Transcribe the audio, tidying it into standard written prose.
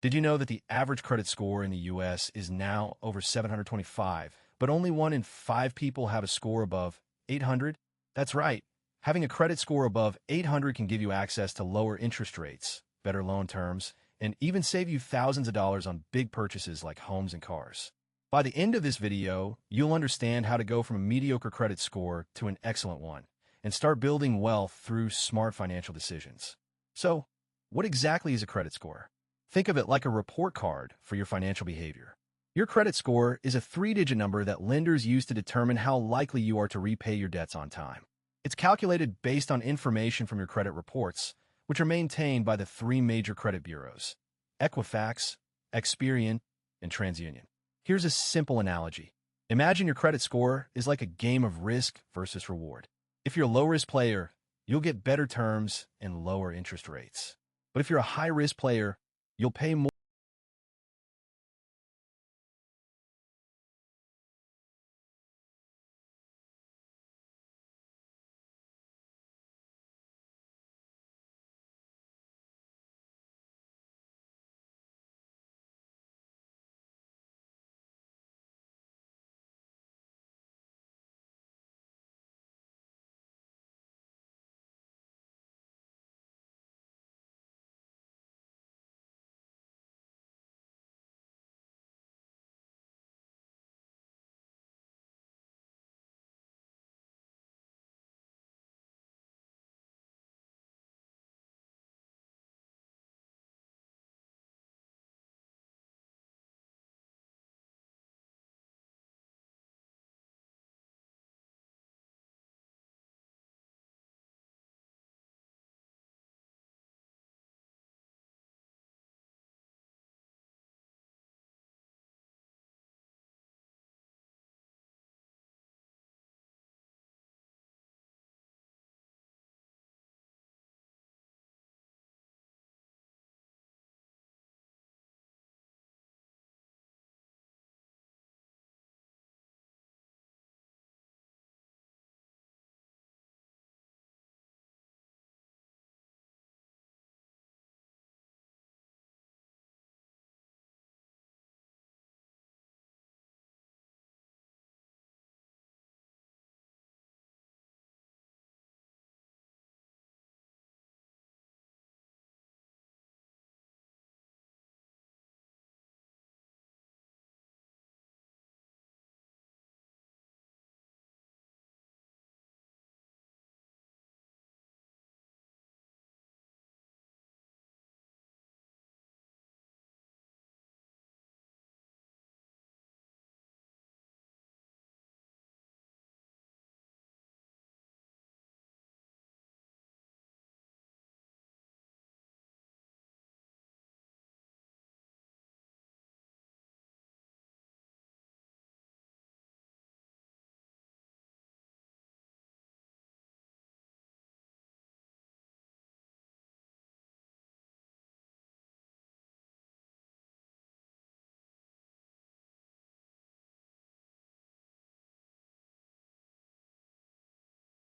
Did you know that the average credit score in the US is now over 725, but only 1 in 5 people have a score above 800? That's right. Having a credit score above 800 can give you access to lower interest rates, better loan terms, and even save you thousands of dollars on big purchases like homes and cars. By the end of this video, you'll understand how to go from a mediocre credit score to an excellent one and start building wealth through smart financial decisions. So, what exactly is a credit score? Think of it like a report card for your financial behavior. Your credit score is a 3-digit number that lenders use to determine how likely you are to repay your debts on time. It's calculated based on information from your credit reports, which are maintained by the 3 major credit bureaus: Equifax, Experian, and TransUnion. Here's a simple analogy. Imagine your credit score is like a game of risk versus reward. If you're a low-risk player, you'll get better terms and lower interest rates. But if you're a high-risk player, you'll pay more